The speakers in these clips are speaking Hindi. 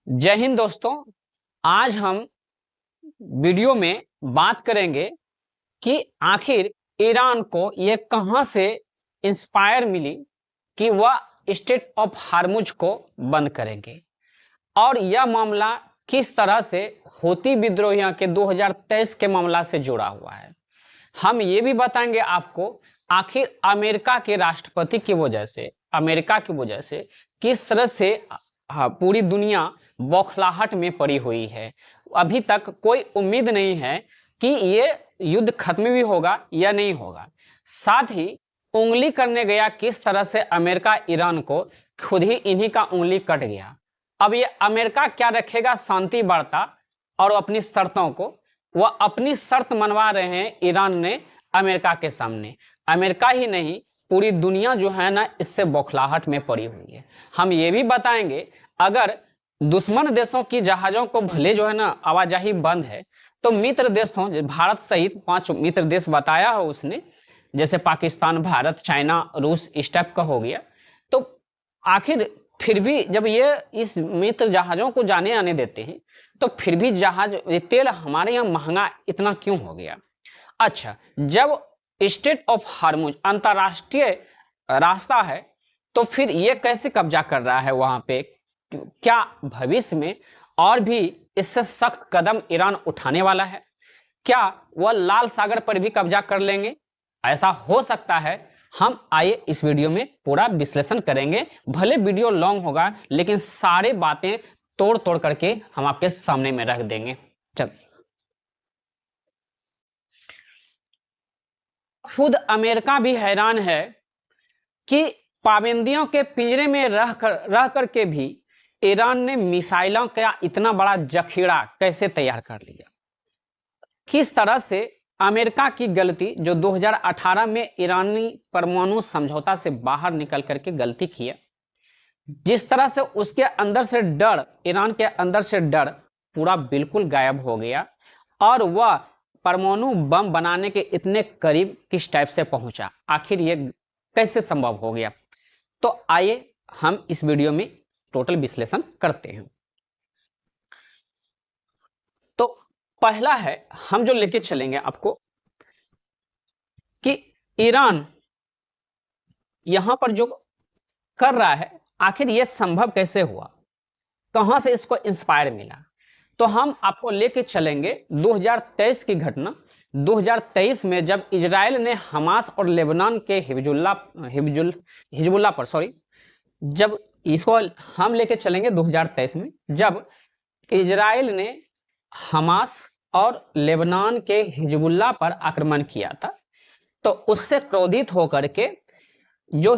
जय हिंद दोस्तों। आज हम वीडियो में बात करेंगे कि आखिर ईरान को ये कहां से इंस्पायर मिली कि वह स्ट्रेट ऑफ हार्मुज को बंद करेंगे और यह मामला किस तरह से हूती विद्रोहियों के 2023 के मामला से जुड़ा हुआ है। हम ये भी बताएंगे आपको आखिर अमेरिका के राष्ट्रपति की वजह से, अमेरिका की वजह से किस तरह से पूरी दुनिया बौखलाहट में पड़ी हुई है। अभी तक कोई उम्मीद नहीं है कि ये युद्ध खत्म भी होगा या नहीं होगा। साथ ही उंगली करने गया किस तरह से अमेरिका ईरान को खुद ही इन्हीं का उंगली कट गया। अब ये अमेरिका क्या रखेगा शांति वार्ता और अपनी शर्तों को, वह अपनी शर्त मनवा रहे हैं ईरान ने अमेरिका के सामने। अमेरिका ही नहीं पूरी दुनिया जो है ना इससे बौखलाहट में पड़ी हुई है। हम ये भी बताएंगे अगर दुश्मन देशों की जहाजों को भले जो है ना आवाजाही बंद है तो मित्र देशों भारत सहित 5 मित्र देश बताया हो उसने, जैसे पाकिस्तान, भारत, चाइना, रूस इस टाइप का हो गया, तो आखिर फिर भी जब ये इस मित्र जहाजों को जाने आने देते हैं तो फिर भी जहाज तेल हमारे यहाँ महंगा इतना क्यों हो गया। अच्छा, जब स्ट्रेट ऑफ हार्मुज अंतरराष्ट्रीय रास्ता है तो फिर ये कैसे कब्जा कर रहा है वहां पे। क्या भविष्य में और भी इससे सख्त कदम ईरान उठाने वाला है? क्या वह लाल सागर पर भी कब्जा कर लेंगे? ऐसा हो सकता है। हम आइए इस वीडियो में पूरा विश्लेषण करेंगे। भले वीडियो लॉन्ग होगा लेकिन सारे बातें तोड़ तोड़ करके हम आपके सामने में रख देंगे। चल, खुद अमेरिका भी हैरान है कि पाबंदियों के पिंजरे में रह करके भी ईरान ने मिसाइलों का इतना बड़ा जखीरा कैसे तैयार कर लिया। किस तरह से अमेरिका की गलती जो 2018 में ईरानी परमाणु समझौता से बाहर निकल करके गलती किया, जिस तरह से उसके अंदर से डर, ईरान के अंदर से डर पूरा बिल्कुल गायब हो गया और वह परमाणु बम बनाने के इतने करीब किस टाइप से पहुंचा, आखिर ये कैसे संभव हो गया। तो आइए हम इस वीडियो में टोटल विश्लेषण करते हैं। तो पहला है हम जो लेके चलेंगे आपको कि ईरान यहां पर जो कर रहा है आखिर यह संभव कैसे हुआ, कहां से इसको इंस्पायर मिला। तो हम आपको लेके चलेंगे 2023 की घटना। 2023 में जब इजराइल ने हमास और लेबनान के हिजबुल्लाह पर जब इसको हम लेके चलेंगे 2023 में जब इजराइल ने हमास और लेबनान के हिजबुल्लाह पर आक्रमण किया था, तो उससे क्रोधित होकर के जो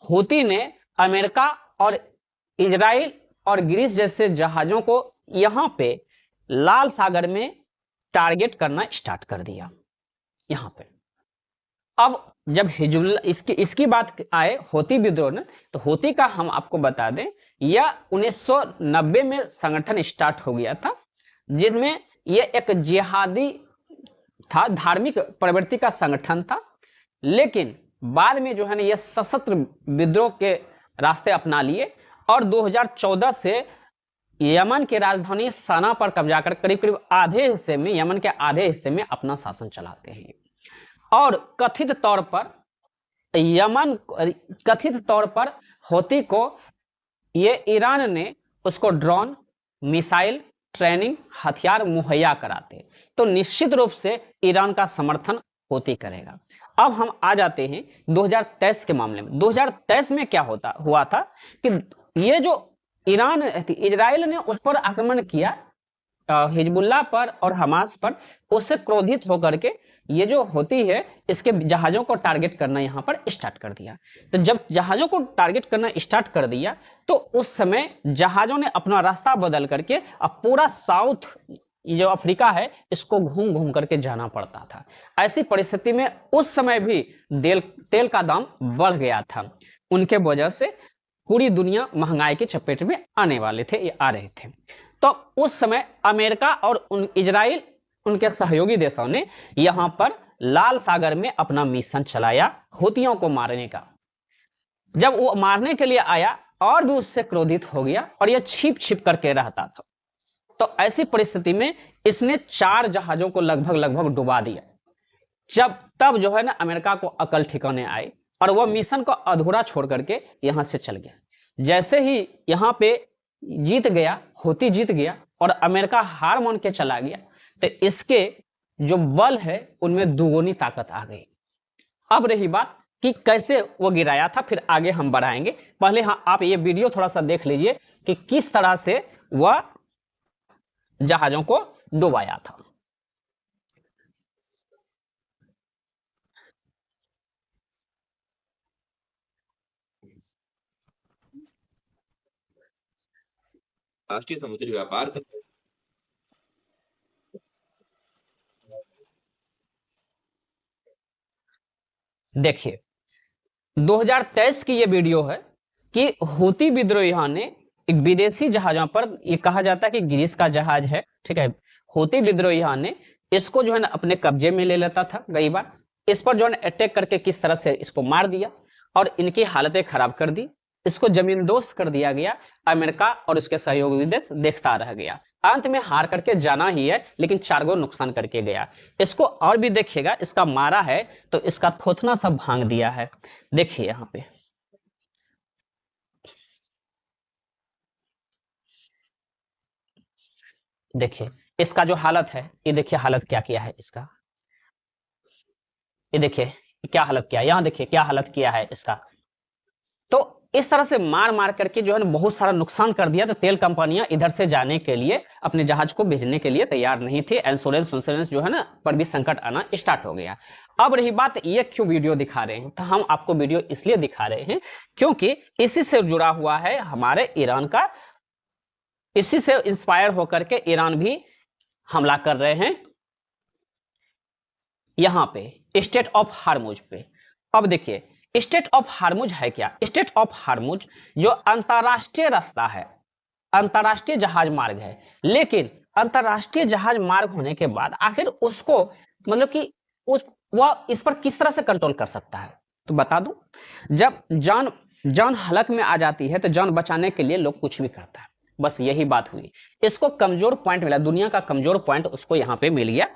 हूती ने अमेरिका और इजराइल और ग्रीस जैसे जहाजों को यहां पे लाल सागर में टारगेट करना स्टार्ट कर दिया। यहां पे अब जब हिजबुल्लाह इसकी बात आए हूती विद्रोह ने, तो हूती का हम आपको बता दें यह 1990 में संगठन स्टार्ट हो गया था, जिसमें यह एक जिहादी था, धार्मिक प्रवृत्ति का संगठन था। लेकिन बाद में जो है ना यह सशस्त्र विद्रोह के रास्ते अपना लिए और 2014 से यमन के राजधानी सना पर कब्जा कर करीब करीब आधे हिस्से में, यमन के आधे हिस्से में अपना शासन चलाते हैं। और कथित तौर पर हूती को ये ईरान ने उसको ड्रोन, मिसाइल, ट्रेनिंग, हथियार मुहैया कराते, तो निश्चित रूप से ईरान का समर्थन हूती करेगा। अब हम आ जाते हैं 2023 के मामले में। 2023 में क्या हुआ था कि ये जो इजराइल ने उस पर आक्रमण किया हिजबुल्लाह पर और हमास पर, उससे क्रोधित होकर के ये जो होती है इसके जहाजों को टारगेट करना यहां पर स्टार्ट कर दिया। तो जब जहाजों को टारगेट करना स्टार्ट कर दिया तो उस समय जहाजों ने अपना रास्ता बदल करके अब पूरा साउथ जो अफ्रीका है इसको घूम घूम करके जाना पड़ता था। ऐसी परिस्थिति में उस समय भी तेल का दाम बढ़ गया था। उनके वजह से पूरी दुनिया महंगाई की चपेट में आने वाले थे, आ रहे थे। तो उस समय अमेरिका और इजराइल उनके सहयोगी देशों ने यहां पर लाल सागर में अपना मिशन चलाया हूतियों को मारने का। जब वो मारने के लिए आया और भी उससे क्रोधित हो गया और यह छिप छिप करके रहता था। तो ऐसी परिस्थिति में इसने 4 जहाजों को लगभग डुबा दिया। जब तब जो है ना अमेरिका को अकल ठिकाने आई और वह मिशन को अधूरा छोड़ करके यहां से चल गया। जैसे ही यहां पे जीत गया, हूती जीत गया और अमेरिका हार मान के चला गया, तो इसके जो बल है उनमें दुगुनी ताकत आ गई। अब रही बात कि कैसे वो गिराया था, फिर आगे हम बढ़ाएंगे। पहले हाँ आप ये वीडियो थोड़ा सा देख लीजिए कि किस तरह से वह जहाजों को डुबाया था। राष्ट्रीय समुद्री व्यापार देखिए 2023 की ये वीडियो है कि हूती विद्रोहियों ने एक विदेशी जहाजों पर, ये कहा जाता है कि ग्रीस का जहाज है, ठीक है, हूती विद्रोहियों ने इसको जो है ना अपने कब्जे में ले लेता था कई बार। इस पर जो है अटैक करके किस तरह से इसको मार दिया और इनकी हालतें खराब कर दी, इसको जमींदोज कर दिया गया। अमेरिका और उसके सहयोगी देश देखता रह गया। अंत में हार करके जाना ही है, लेकिन 4 गो नुकसान करके गया। इसको और भी देखिएगा, इसका मारा है तो इसका थोथना सब भांग दिया है। देखिए यहां पे देखिए इसका जो हालत है, ये देखिए हालत क्या किया है इसका। ये देखिए क्या हालत किया है, यहां देखिए क्या हालत किया है इसका। तो इस तरह से मार मार करके जो है ना बहुत सारा नुकसान कर दिया। तो तेल कंपनियां इधर से जाने के लिए, अपने जहाज को भेजने के लिए तैयार नहीं थे। इंश्योरेंस जो है ना पर भी संकट आना स्टार्ट हो गया। अब रही बात, ये क्यों वीडियो दिखा रहे हैं, तो हम आपको वीडियो इसलिए दिखा रहे हैं क्योंकि इसी से जुड़ा हुआ है हमारे ईरान का। इसी से इंस्पायर होकर के ईरान भी हमला कर रहे हैं यहां पे स्टेट ऑफ हार्मुज पे। अब देखिए स्टेट ऑफ हार्मुज है क्या। स्टेट ऑफ हार्मुज जो अंतरराष्ट्रीय रास्ता है, अंतरराष्ट्रीय जहाज मार्ग है, लेकिन अंतरराष्ट्रीय जहाज मार्ग होने के बाद आखिर उसको मतलब कि वह इस पर किस तरह से कंट्रोल कर सकता है, तो बता दूं। जब जान हलक में आ जाती है तो जान बचाने के लिए लोग कुछ भी करता है, बस यही बात हुई। इसको कमजोर पॉइंट मिला, दुनिया का कमजोर पॉइंट उसको यहां पे मिल गया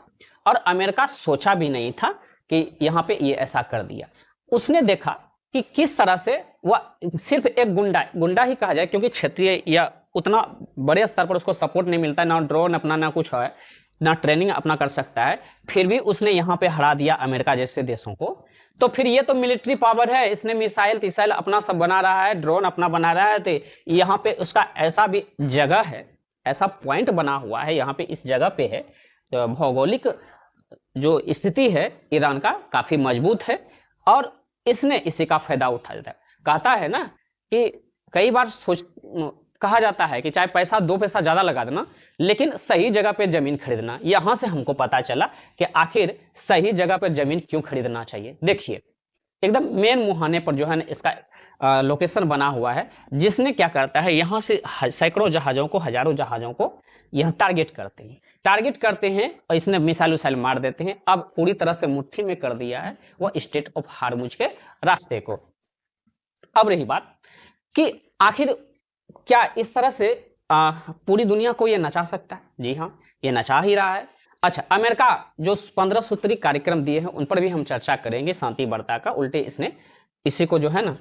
और अमेरिका सोचा भी नहीं था कि यहां पे ये ऐसा कर दिया। उसने देखा कि किस तरह से वह सिर्फ एक गुंडा ही कहा जाए, क्योंकि क्षेत्रीय या उतना बड़े स्तर पर उसको सपोर्ट नहीं मिलता, ना ड्रोन अपना ना कुछ है, ना ट्रेनिंग अपना कर सकता है, फिर भी उसने यहां पे हरा दिया अमेरिका जैसे देशों को। तो फिर ये तो मिलिट्री पावर है, इसने मिसाइल तिसाइल अपना सब बना रहा है, ड्रोन अपना बना रहा है। तो यहाँ पे उसका ऐसा भी जगह है, ऐसा पॉइंट बना हुआ है यहाँ पे, इस जगह पे है, तो भौगोलिक जो स्थिति है ईरान का काफी मजबूत है और इसने इसी का फायदा उठाया। कहता है ना कि कई बार कहा जाता है कि चाहे पैसा 2 पैसा ज्यादा लगा देना, लेकिन सही जगह पे जमीन खरीदना। यहां से हमको पता चला कि आखिर सही जगह पर जमीन क्यों खरीदना चाहिए। देखिए एकदम मेन मुहाने पर जो है ना इसका लोकेशन बना हुआ है, जिसने क्या करता है यहां से सैकड़ों जहाजों को, हजारों जहाजों को यहां टारगेट करते हैं और इसने मिसाइल उसाइल मार देते हैं। अब पूरी तरह से मुट्ठी में कर दिया है वो स्टेट ऑफ हार्मुज के रास्ते को। अब रही बात कि आखिर क्या इस तरह से पूरी दुनिया को ये नचा सकता है। जी हाँ, ये नचा ही रहा है। अच्छा, अमेरिका जो 15 सूत्री कार्यक्रम दिए हैं उन पर भी हम चर्चा करेंगे, शांति वार्ता का। उल्टे इसने इसी को जो है ना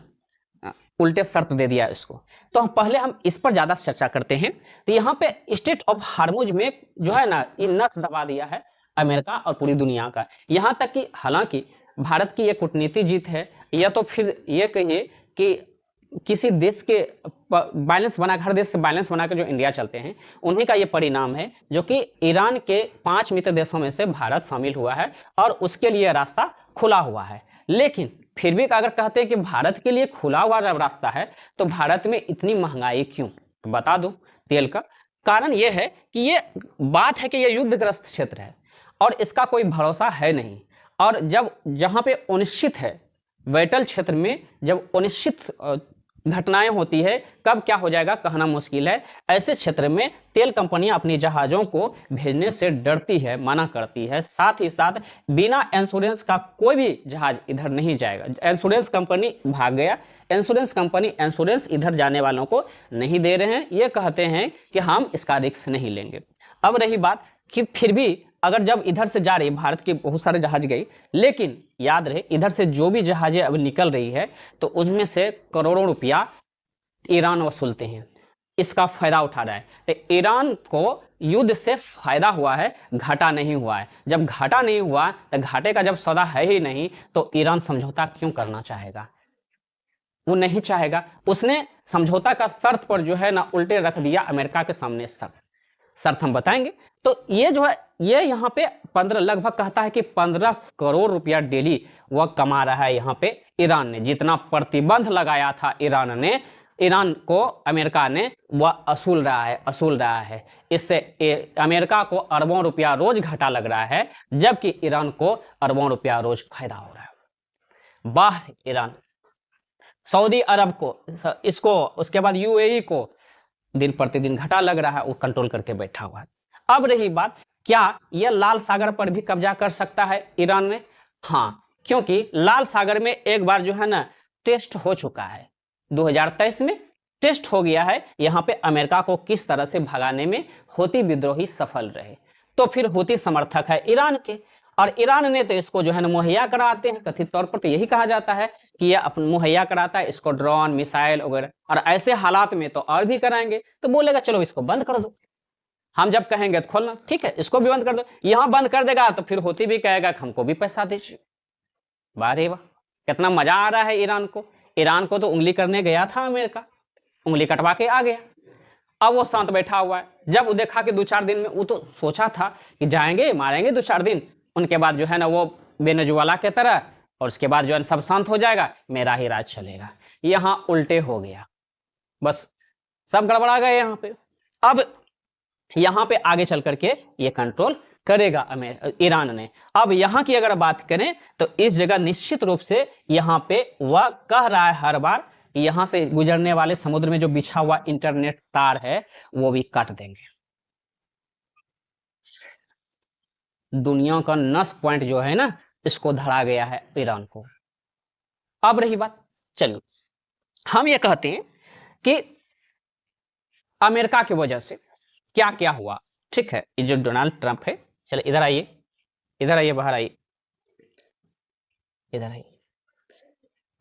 उल्टे शर्त दे दिया इसको। तो पहले हम इस पर ज्यादा चर्चा करते हैं। तो यहाँ पे स्टेट ऑफ हार्मुज में जो है ना ये नस दबा दिया है अमेरिका और पूरी दुनिया का। यहाँ तक कि हालांकि भारत की ये कूटनीति जीत है, या तो फिर ये कहिए कि किसी देश के बैलेंस बना, हर देश से बैलेंस बना के जो इंडिया चलते हैं उन्हीं का ये परिणाम है, जो कि ईरान के 5 मित्र देशों में से भारत शामिल हुआ है और उसके लिए रास्ता खुला हुआ है। लेकिन फिर भी अगर कहते हैं कि भारत के लिए खुला हुआ रास्ता है तो भारत में इतनी महंगाई क्यों, तो बता दूं तेल का कारण यह है कि ये बात है कि यह युद्धग्रस्त क्षेत्र है और इसका कोई भरोसा है नहीं। और जब जहां पे अनिश्चित है, वाइटल क्षेत्र में जब अनिश्चित घटनाएं होती है, कब क्या हो जाएगा कहना मुश्किल है। ऐसे क्षेत्र में तेल कंपनियां अपनी जहाजों को भेजने से डरती है, मना करती है। साथ ही साथ बिना इंश्योरेंस का कोई भी जहाज इधर नहीं जाएगा। इंश्योरेंस कंपनी भाग गया, इंश्योरेंस कंपनी इंश्योरेंस इधर जाने वालों को नहीं दे रहे हैं, ये कहते हैं कि हम इसका रिस्क नहीं लेंगे। अब रही बात कि फिर भी अगर जब इधर से जा रही, भारत के बहुत सारे जहाज गई, लेकिन याद रहे इधर से जो भी जहाजें अब निकल रही है तो उसमें से करोड़ों रुपया ईरान वसूलते हैं, इसका फायदा उठा रहा है। तो ईरान को युद्ध से फायदा हुआ है, घाटा नहीं हुआ है। जब घाटा नहीं हुआ तो घाटे का जब सौदा है ही नहीं तो ईरान समझौता क्यों करना चाहेगा? वो नहीं चाहेगा। उसने समझौता का शर्त पर जो है ना उल्टे रख दिया अमेरिका के सामने शर्त हम बताएंगे। तो ये जो है ये यहाँ पे 15 लगभग कहता है कि 15 करोड़ रुपया डेली वह कमा रहा है यहाँ पे ईरान ने। जितना प्रतिबंध लगाया था ईरान को अमेरिका ने वह असूल रहा है। इससे अमेरिका को अरबों रुपया रोज घाटा लग रहा है, जबकि ईरान को अरबों रुपया रोज फायदा हो रहा है। बाहर ईरान सऊदी अरब को, इसको, उसके बाद यूएई को दिन प्रतिदिन घाटा लग रहा है, वो कंट्रोल करके बैठा हुआ है। अब रही बात, क्या यह लाल सागर पर भी कब्जा कर सकता है ईरान ने? हाँ, क्योंकि लाल सागर में एक बार जो है ना टेस्ट हो चुका है, 2023 में टेस्ट हो गया है। यहाँ पे अमेरिका को किस तरह से भगाने में हूती विद्रोही सफल रहे, तो फिर हूती समर्थक है ईरान के, और ईरान ने तो इसको जो है ना मुहैया कराते हैं। कथित तौर पर तो यही कहा जाता है कि यह अपन मुहैया कराता है इसको ड्रोन, मिसाइल वगैरह, और ऐसे हालात में तो और भी कराएंगे। तो बोलेगा चलो इसको बंद कर दो, हम जब कहेंगे तो खोलना, ठीक है इसको भी बंद कर दो। यहां बंद कर देगा तो फिर हूती भी कहेगा कि हमको भी पैसा दीजिए। वाह रे वाह, कितना मजा आ रहा है ईरान को। ईरान को तो उंगली करने गया था अमेरिका, उंगली कटवा के आ गया। अब वो शांत बैठा हुआ है। जब वो देखा कि 2-4 दिन में, वो तो सोचा था कि जाएंगे मारेंगे 2-4 दिन, उनके बाद जो है ना वो वेनेजुएला के तरह, और उसके बाद जो है सब शांत हो जाएगा, मेरा ही राज चलेगा। यहां उल्टे हो गया, बस सब गड़बड़ा गए यहाँ पे। अब यहाँ पे आगे चल करके ये कंट्रोल करेगा ईरान ने। अब यहाँ की अगर बात करें तो इस जगह निश्चित रूप से यहाँ पे वह कह रहा है हर बार, यहाँ से गुजरने वाले समुद्र में जो बिछा हुआ इंटरनेट तार है वो भी काट देंगे। दुनिया का नस पॉइंट जो है ना, इसको धरा गया है ईरान को। अब रही बात, चलिए हम ये कहते हैं कि अमेरिका की वजह से क्या क्या हुआ, ठीक है। ये जो डोनाल्ड ट्रंप है, चलो इधर आइए, इधर आइए, बाहर आइए, इधर आइए,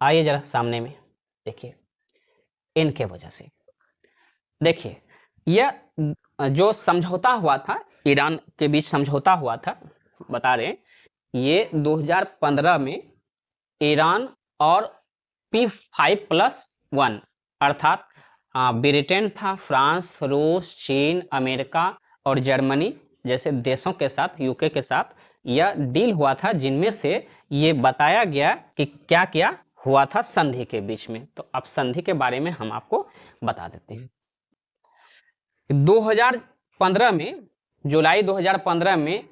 आइए जरा सामने में देखिए। इनके वजह से देखिए, यह जो समझौता हुआ था ईरान के बीच, समझौता हुआ था, बता रहे हैं ये 2015 में ईरान और P5+1 अर्थात ब्रिटेन था, फ्रांस, रूस, चीन, अमेरिका और जर्मनी जैसे देशों के साथ, यूके के साथ यह डील हुआ था, जिनमें से ये बताया गया कि क्या क्या हुआ था संधि के बीच में। तो अब संधि के बारे में हम आपको बता देते हैं। 2015 में, जुलाई 2015 में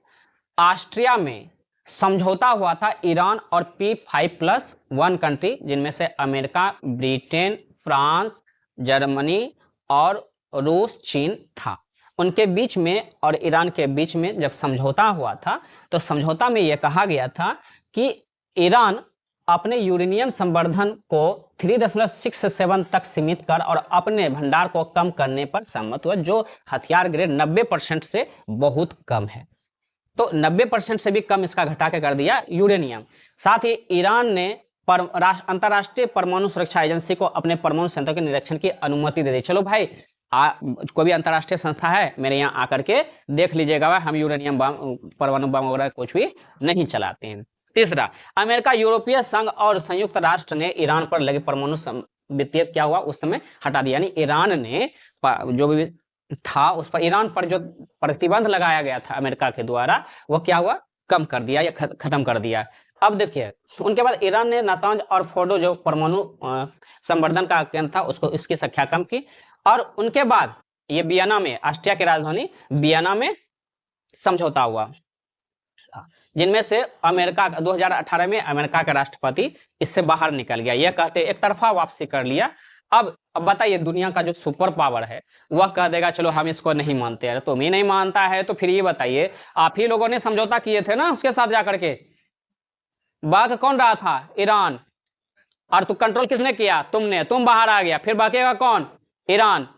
ऑस्ट्रिया में समझौता हुआ था ईरान और P5+1 कंट्री, जिनमें से अमेरिका, ब्रिटेन, फ्रांस, जर्मनी और रूस, चीन था। उनके बीच में और ईरान के बीच में जब समझौता हुआ था तो समझौता में यह कहा गया था कि ईरान अपने यूरेनियम संवर्धन को 3.67 तक सीमित कर और अपने भंडार को कम करने पर सहमत हुआ, जो हथियार ग्रेड 90% से बहुत कम है। तो 90% से भी कम इसका घटा के कर दिया यूरेनियम। साथ ही ईरान ने अंतर्राष्ट्रीय परमाणु सुरक्षा एजेंसी को अपने परमाणु संयंत्र के निरीक्षण की अनुमति दे दी। चलो भाई, कोई भी अंतर्राष्ट्रीय संस्था है मेरे यहाँ आकर के देख लीजिएगा, हम यूरेनियम बम, परमाणु बम वगैरह कुछ भी नहीं चलाते हैं। तीसरा, अमेरिका, यूरोपीय संघ और संयुक्त राष्ट्र ने ईरान पर लगे परमाणु वित्तीय क्या हुआ उस समय हटा दिया। यानी ईरान ने जो भी था उस पर, ईरान पर जो प्रतिबंध लगाया गया था अमेरिका के द्वारा, वो क्या हुआ, कम कर दिया या खत्म कर दिया। अब देखिए, उनके बाद ईरान ने नातांज और फोर्डो जो परमाणु संवर्धन का केंद्र था उसको, इसकी संख्या कम की। और उनके बाद ये वियना में, ऑस्ट्रिया की राजधानी वियना में समझौता हुआ, जिनमें से अमेरिका 2018 में अमेरिका का राष्ट्रपति इससे बाहर निकल गया। यह कहते एक तरफा वापसी कर लिया। अब बताइए, दुनिया का जो सुपर पावर है वह कह देगा चलो हम इसको नहीं मानते। अरे तुम ही नहीं मानता है तो फिर ये बताइए, आप ही लोगों ने समझौता किए थे ना उसके साथ जाकर के। भाग कौन रहा था? ईरान। और तू कंट्रोल किसने किया? तुमने। तुम बाहर आ गया, फिर भागेगा कौन? ईरान।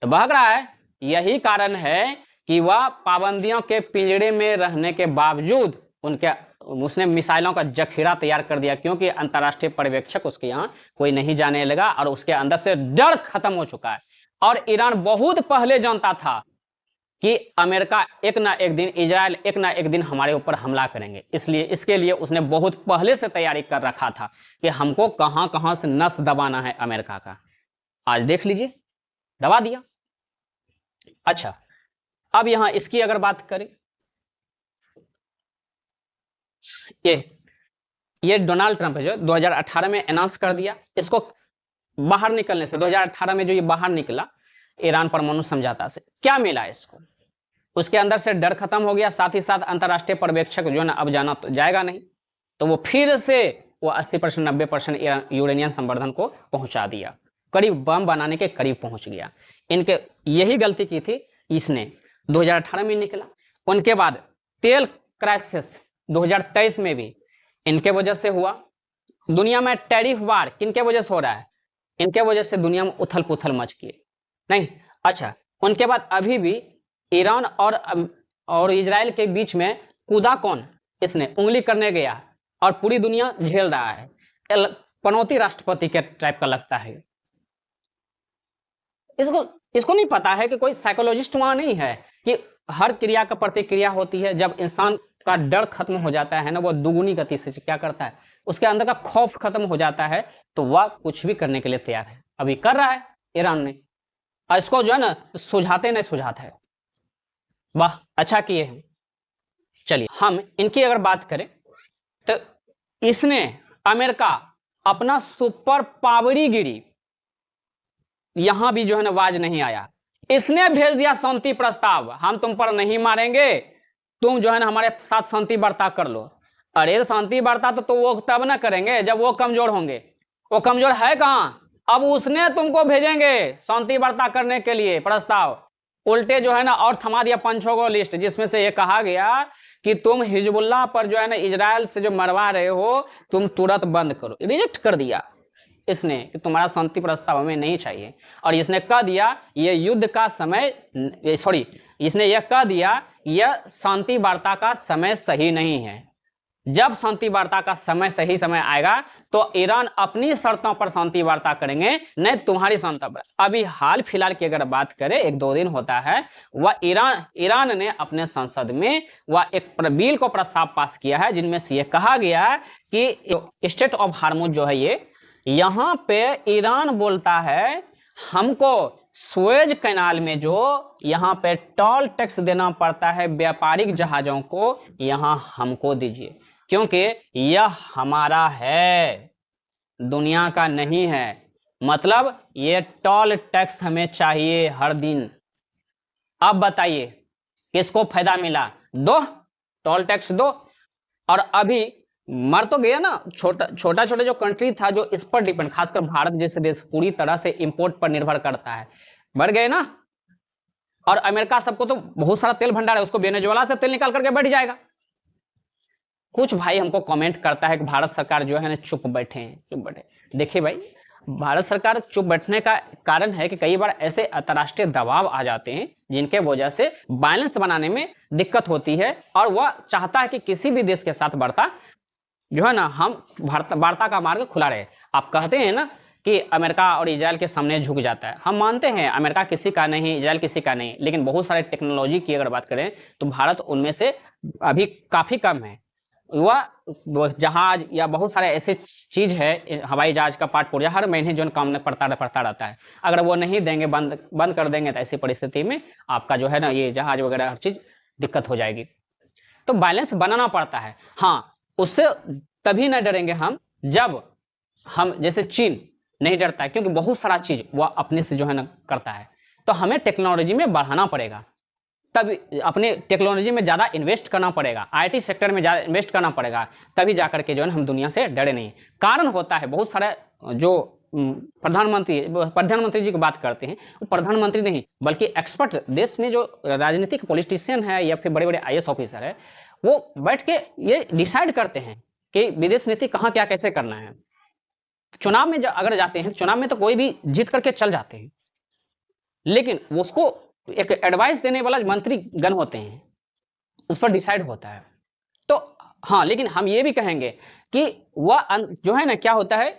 तो भाग रहा है। यही कारण है कि वह पाबंदियों के पिंजड़े में रहने के बावजूद उसने मिसाइलों का जखीरा तैयार कर दिया, क्योंकि अंतर्राष्ट्रीय पर्यवेक्षक उसके यहां कोई नहीं जाने लगा और उसके अंदर से डर खत्म हो चुका है। और ईरान बहुत पहले जानता था कि अमेरिका एक ना एक दिन, इजराइल एक ना एक दिन हमारे ऊपर हमला करेंगे, इसलिए इसके लिए उसने बहुत पहले से तैयारी कर रखा था कि हमको कहां कहां से नस दबाना है अमेरिका का। आज देख लीजिए, दबा दिया। अच्छा, अब यहां इसकी अगर बात करें, ये डोनाल्ड ट्रंप है जो 2018 में अनाउंस कर दिया। इसको बाहर निकलने से 2018 में जो ये बाहर निकला ईरान परमाणु समझौता से, क्या मिला इसको? उसके अंदर से डर खत्म हो गया, साथ ही साथ अंतर्राष्ट्रीय पर्यवेक्षक जो है ना अब जाना तो जाएगा नहीं, तो वो फिर से वो 80% 90% यूरेनियम संवर्धन को पहुंचा दिया, करीब बम बनाने के करीब पहुंच गया। इनके यही गलती की थी इसने। 2018 में निकला। उनके बाद तेल क्राइसिस 2023 में भी इनके वजह से हुआ। दुनिया में टैरिफ वार किनके वजह से हो रहा है? इनके वजह से दुनिया में उथल पुथल मच गई नहीं। अच्छा, उनके बाद अभी भी ईरान और इजराइल के बीच में कूदा कौन? इसने उंगली करने गया और पूरी दुनिया झेल रहा है। पनौती राष्ट्रपति के टाइप का लगता है। इसको नहीं पता है कि कोई साइकोलॉजिस्ट वहां नहीं है कि हर क्रिया का प्रतिक्रिया होती है। जब इंसान का डर खत्म हो जाता है ना, वो दुगुनी गति से क्या करता है, उसके अंदर का खौफ खत्म हो जाता है, तो वह कुछ भी करने के लिए तैयार है। अभी कर रहा है ईरान ने, और इसको जो है ना सुझाते नहीं सुझाता है। वाह, अच्छा किए हैं। चलिए हम इनकी अगर बात करें तो इसने अमेरिका अपना सुपर पावरीगिरी, यहां भी जो है ना आवाज नहीं आया। इसने भेज दिया शांति प्रस्ताव, हम तुम पर नहीं मारेंगे, तुम जो है ना हमारे साथ शांति वार्ता कर लो। अरे शांति वार्ता तो वो तब ना करेंगे जब वो कमजोर होंगे। वो कमजोर है कहां? अब उसने तुमको भेजेंगे शांति वार्ता करने के लिए प्रस्ताव। उल्टे जो है ना और थमा दिया 5-6 गो लिस्ट, जिसमें से ये कहा गया कि तुम हिजबुल्लाह पर जो है ना इजराइल से जो मरवा रहे हो तुम तुरंत बंद करो। रिजेक्ट कर दिया इसने कि तुम्हारा शांति प्रस्ताव हमें नहीं चाहिए। और इसने कह दिया ये युद्ध का समय, सॉरी, इसने यह कह दिया यह शांति वार्ता का समय सही नहीं है। जब शांति वार्ता का समय सही समय आएगा तो ईरान अपनी शर्तों पर शांति वार्ता करेंगे, नहीं तुम्हारी शर्तों पर। अभी हाल फिलहाल की अगर बात करें, 1-2 दिन होता है, वह ईरान ने अपने संसद में वह एक बिल को प्रस्ताव पास किया है, जिनमें से यह कहा गया कि स्टेट ऑफ हार्मुज जो है ये, यहां पे ईरान बोलता है हमको सुएज कैनाल में जो यहां पे टोल टैक्स देना पड़ता है व्यापारिक जहाजों को, यहां हमको दीजिए, क्योंकि यह हमारा है, दुनिया का नहीं है। मतलब ये टोल टैक्स हमें चाहिए हर दिन। अब बताइए किसको फायदा मिला? दो, टोल टैक्स दो। और अभी मर तो गया ना, छोटा जो कंट्री था जो इस पर डिपेंड, खासकर भारत जैसे देश पूरी तरह से इंपोर्ट पर निर्भर करता है, बढ़ गए ना। और अमेरिका सबको तो बहुत सारा तेल भंडार है, उसको वेनेजुएला से तेल निकाल करके बढ़ जाएगा। कुछ भाई हमको कमेंट करता है कि भारत सरकार जो है ना चुप बैठे। देखिए भाई, भारत सरकार चुप बैठने का कारण है कि कई बार ऐसे अंतर्राष्ट्रीय दबाव आ जाते हैं जिनके वजह से बैलेंस बनाने में दिक्कत होती है, और वह चाहता है कि किसी भी देश के साथ वार्ता जो है ना, हम वार्ता का मार्ग खुला रहे। आप कहते हैं ना कि अमेरिका और इजराइल के सामने झुक जाता है, हम मानते हैं अमेरिका किसी का नहीं, इजराइल किसी का नहीं, लेकिन बहुत सारे टेक्नोलॉजी की अगर बात करें तो भारत उनमें से अभी काफी कम है। वह जहाज या बहुत सारे ऐसे चीज है, हवाई जहाज का पार्ट पुर्जा हर महीने जो काम पड़ता रहता है, अगर वो नहीं देंगे, बंद कर देंगे, तो ऐसी परिस्थिति में आपका जो है ना ये जहाज वगैरह हर चीज दिक्कत हो जाएगी। तो बैलेंस बनाना पड़ता है। हाँ, उससे तभी न डरेंगे हम जब हम, जैसे चीन नहीं डरता है क्योंकि बहुत सारा चीज वह अपने से जो है ना करता है, तो हमें टेक्नोलॉजी में बढ़ाना पड़ेगा, तब अपने टेक्नोलॉजी में ज़्यादा इन्वेस्ट करना पड़ेगा, आईटी सेक्टर में ज़्यादा इन्वेस्ट करना पड़ेगा, तभी जाकर के जो है हम दुनिया से डरे नहीं। कारण होता है बहुत सारे जो प्रधानमंत्री जी की बात करते हैं, वो प्रधानमंत्री नहीं बल्कि एक्सपर्ट देश में जो राजनीतिक पॉलिटिशियन है या फिर बड़े बड़े आईएएस ऑफिसर है, वो बैठ के ये डिसाइड करते हैं कि विदेश नीति कहाँ क्या कैसे करना है। चुनाव में अगर जाते हैं, चुनाव में तो कोई भी जीत करके चल जाते हैं, लेकिन उसको एक एडवाइस देने वाला मंत्री गण होते हैं, उस पर डिसाइड होता है। तो हाँ, लेकिन हम ये भी कहेंगे कि वह जो है ना, क्या होता है,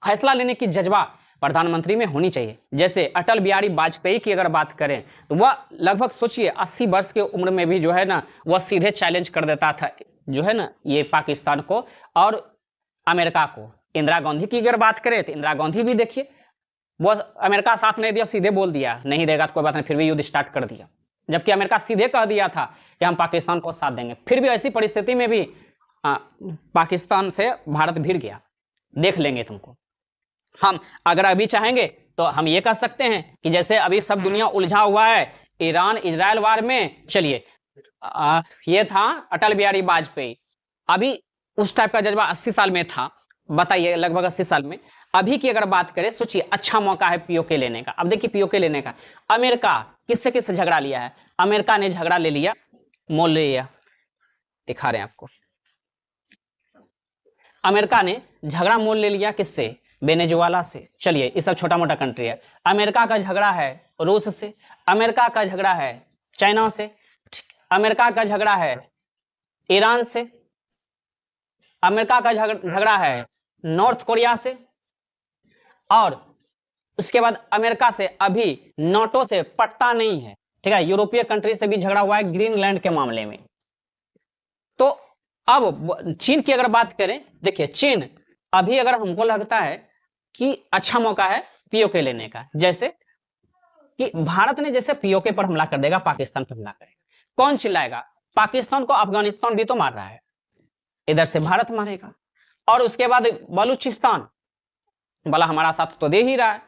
फैसला लेने की जज्बा प्रधानमंत्री में होनी चाहिए। जैसे अटल बिहारी वाजपेयी की अगर बात करें तो वह लगभग सोचिए 80 वर्ष की उम्र में भी जो है ना, वह सीधे चैलेंज कर देता था जो है ना ये पाकिस्तान को और अमेरिका को। इंदिरा गांधी की अगर बात करें तो इंदिरा गांधी भी देखिए, वो अमेरिका साथ नहीं दिया, सीधे बोल दिया नहीं देगा तो कोई बात नहीं, फिर भी युद्ध स्टार्ट कर दिया। जबकि अमेरिका सीधे कह दिया था कि हम पाकिस्तान को साथ देंगे, फिर भी ऐसी परिस्थिति में भी पाकिस्तान से भारत भिड़ गया, देख लेंगे तुमको। हम अगर अभी चाहेंगे तो हम ये कह सकते हैं कि जैसे अभी सब दुनिया उलझा हुआ है ईरान इजराइल वार में, चलिए ये था अटल बिहारी वाजपेयी, अभी उस टाइप का जज्बा 80 साल में था, बताइए लगभग 80 साल में। अभी की अगर बात करें, सोचिए अच्छा मौका है पीओके लेने का। अब देखिए पीओके लेने का, अमेरिका किससे किससे झगड़ा लिया है, अमेरिका ने झगड़ा ले लिया, मोल ले लिया, दिखा रहे हैं आपको, अमेरिका ने झगड़ा मोल ले लिया किससे, वेनेजुएला से। चलिए ये सब छोटा मोटा कंट्री है। अमेरिका का झगड़ा है रूस से, अमेरिका का झगड़ा है चाइना से, अमेरिका का झगड़ा है ईरान से, अमेरिका का झगड़ा है नॉर्थ कोरिया से, और उसके बाद अमेरिका से अभी नाटो से पटता नहीं है, ठीक है, यूरोपीय कंट्री से भी झगड़ा हुआ है ग्रीनलैंड के मामले में। तो अब चीन की अगर बात करें, देखिए चीन अभी अगर हमको लगता है कि अच्छा मौका है पीओके लेने का, जैसे कि भारत ने जैसे पीओके पर हमला कर देगा, पाकिस्तान पर हमला करेगा, कौन चिल्लाएगा, पाकिस्तान को अफगानिस्तान भी तो मार रहा है, इधर से भारत मारेगा, और उसके बाद बलूचिस्तान वाला हमारा साथ तो दे ही रहा है।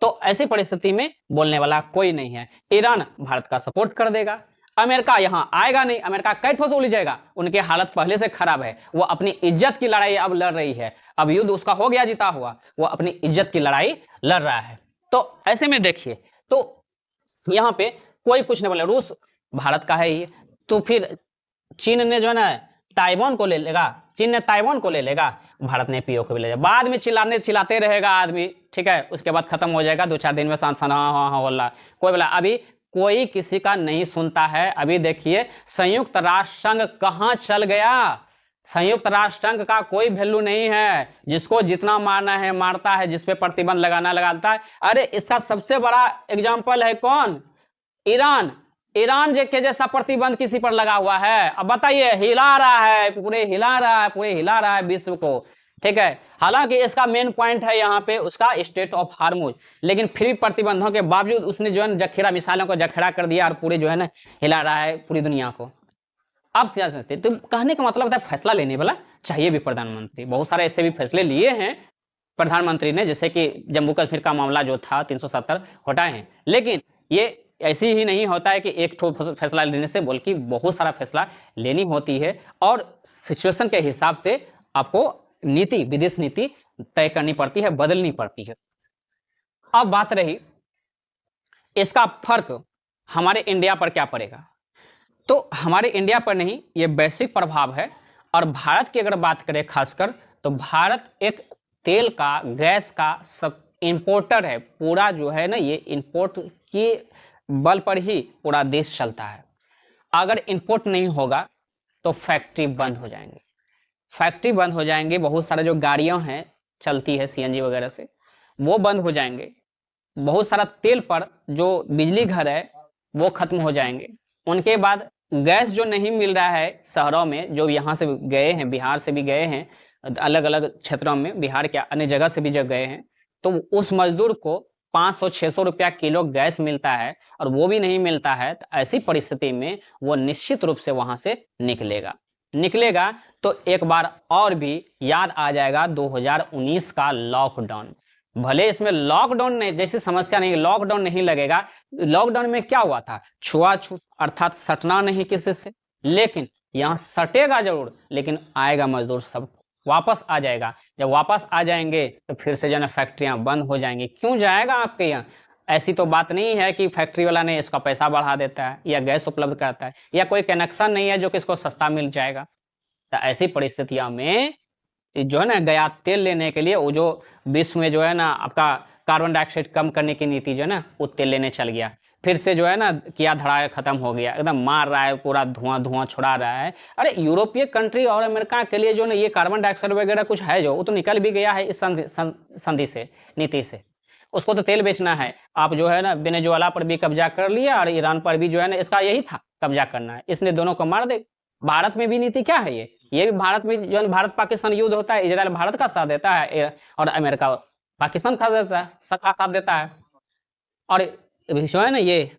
तो ऐसी परिस्थिति में बोलने वाला कोई नहीं है। ईरान भारत का सपोर्ट कर देगा, अमेरिका यहां आएगा नहीं, अमेरिका कई ठोस उलझ जाएगा, उनकी हालत पहले से खराब है, वो अपनी इज्जत की लड़ाई अब लड़ रही है, अब युद्ध उसका हो गया जीता हुआ, वो अपनी इज्जत की लड़ाई लड़ रहा है। तो ऐसे में देखिए, तो यहां पे कोई कुछ नहीं बोले, रूस भारत का है ही, तो फिर चीन ने जो है ना ताइवान को ले लेगा, चीन ने ताइवान को ले लेगा, भारत ने पीओके भी ले जाएगा, बाद में चिल्लाते रहेगा आदमी, ठीक है, उसके बाद खत्म हो जाएगा 2-4 दिन में, सांस हाँ बोला कोई बोला, अभी कोई किसी का नहीं सुनता है। अभी देखिए संयुक्त राष्ट्र संघ कहां चल गया, संयुक्त राष्ट्र संघ का कोई वैल्यू नहीं है, जिसको जितना मारना है मारता है, जिसपे प्रतिबंध लगाता है। अरे इसका सबसे बड़ा एग्जाम्पल है कौन, ईरान, ईरान के जैसा प्रतिबंध किसी पर लगा हुआ है, अब बताइए, हिला रहा है पूरे हिला रहा है विश्व को, ठीक है। हालांकि इसका मेन पॉइंट है यहाँ पे उसका स्टेट ऑफ हार्मोज, लेकिन फिर भी प्रतिबंधों के बावजूद उसने जो है जखीरा मिसाइलों को जखीरा कर दिया और पूरे जो है ना हिला रहा है पूरी दुनिया को। अब सियासत, तो कहने का मतलब था फैसला लेने वाला चाहिए भी प्रधानमंत्री। बहुत सारे ऐसे भी फैसले लिए हैं प्रधानमंत्री ने, जैसे कि जम्मू कश्मीर का मामला जो था 370 हटाए हैं, लेकिन ये ऐसी ही नहीं होता है कि एक ठो फैसला लेने से, बल्कि बहुत सारा फैसला लेनी होती है, और सिचुएशन के हिसाब से आपको नीति, विदेश नीति तय करनी पड़ती है, बदलनी पड़ती है। अब बात रही इसका फर्क हमारे इंडिया पर क्या पड़ेगा, तो हमारे इंडिया पर नहीं, ये वैश्विक प्रभाव है। और भारत की अगर बात करें खासकर, तो भारत एक तेल का, गैस का सब इंपोर्टर है, पूरा जो है ना ये इंपोर्ट की बल पर ही पूरा देश चलता है। अगर इंपोर्ट नहीं होगा तो फैक्ट्री बंद हो जाएंगे, फैक्ट्री बंद हो जाएंगे, बहुत सारे जो गाड़ियां हैं चलती है सीएनजी वगैरह से, वो बंद हो जाएंगे, बहुत सारा तेल पर जो बिजली घर है वो खत्म हो जाएंगे। उनके बाद गैस जो नहीं मिल रहा है शहरों में, जो यहाँ से गए हैं, बिहार से भी गए हैं, अलग अलग क्षेत्रों में, बिहार के अन्य जगह से भी जब गए हैं, तो उस मजदूर को 500-600 रुपया किलो गैस मिलता है, और वो भी नहीं मिलता है, तो ऐसी परिस्थिति में वो निश्चित रूप से वहां से निकलेगा। तो एक बार और भी याद आ जाएगा 2019 का लॉकडाउन। भले इसमें लॉकडाउन नहीं जैसी समस्या नहीं, लॉकडाउन नहीं लगेगा, लॉकडाउन में क्या हुआ था, छुआछूत अर्थात सटना नहीं किसी से, लेकिन यहाँ सटेगा जरूर, लेकिन आएगा मजदूर सब वापस आ जाएगा। जब वापस आ जाएंगे तो फिर से जो है ना फैक्ट्रियां बंद हो जाएंगी। क्यों जाएगा आपके यहाँ? ऐसी तो बात नहीं है कि फैक्ट्री वाला ने इसका पैसा बढ़ा देता है या गैस उपलब्ध कराता है या कोई कनेक्शन नहीं है जो कि इसको सस्ता मिल जाएगा। तो ऐसी परिस्थितियों में जो है ना गया तेल लेने के लिए, वो जो विश्व में जो है ना आपका कार्बन डाइऑक्साइड कम करने की नीति जो है ना वो तेल लेने चल गया। फिर से जो है ना किया धड़ा खत्म हो गया, एकदम मार रहा है, पूरा धुआं धुआं छुड़ा रहा है। अरे यूरोपीय कंट्री और अमेरिका के लिए जो ना ये कार्बन डाइऑक्साइड वगैरह कुछ है जो, वो तो निकल भी गया है इस संधि से, नीति से। उसको तो तेल बेचना है। आप जो है ना वेनेजुएला पर भी कब्जा कर लिया और ईरान पर भी जो है ना इसका यही था कब्जा करना है, इसने दोनों को मार दे। भारत में भी नीति क्या है ये भी भारत में जो है भारत पाकिस्तान युद्ध होता है, इजराइल भारत का साथ देता है और अमेरिका पाकिस्तान का साथ देता है। और जो है ना ये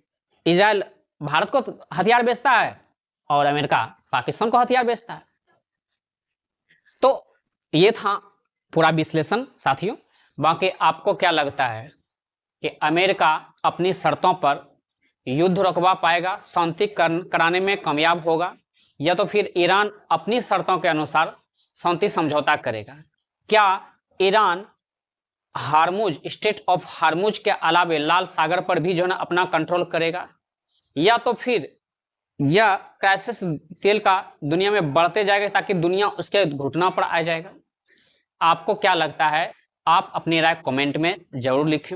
इजराइल भारत को हथियार बेचता है और अमेरिका पाकिस्तान को हथियार बेचता है। तो ये था पूरा विश्लेषण साथियों। बाकी आपको क्या लगता है कि अमेरिका अपनी शर्तों पर युद्ध रुकवा पाएगा, शांति कराने में कामयाब होगा, या तो फिर ईरान अपनी शर्तों के अनुसार शांति समझौता करेगा? क्या Iran Hormuz, state of Hormuz के अलावे लाल सागर पर भी जो है ना अपना कंट्रोल करेगा, या तो फिर यह क्राइसिस तेल का दुनिया में बढ़ते जाएगा ताकि दुनिया उसके घुटना पर आ जाएगा? आपको क्या लगता है? आप अपनी राय कमेंट में जरूर लिखें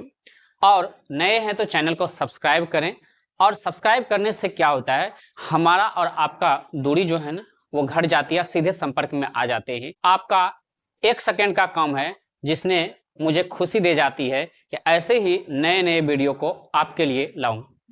और नए हैं तो चैनल को सब्सक्राइब करें। और सब्सक्राइब करने से क्या होता है, हमारा और आपका दूरी जो है ना वो घट जाती है, सीधे संपर्क में आ जाते हैं। आपका 1 सेकंड का काम है जिसने मुझे खुशी दे जाती है कि ऐसे ही नए नए वीडियो को आपके लिए लाऊं।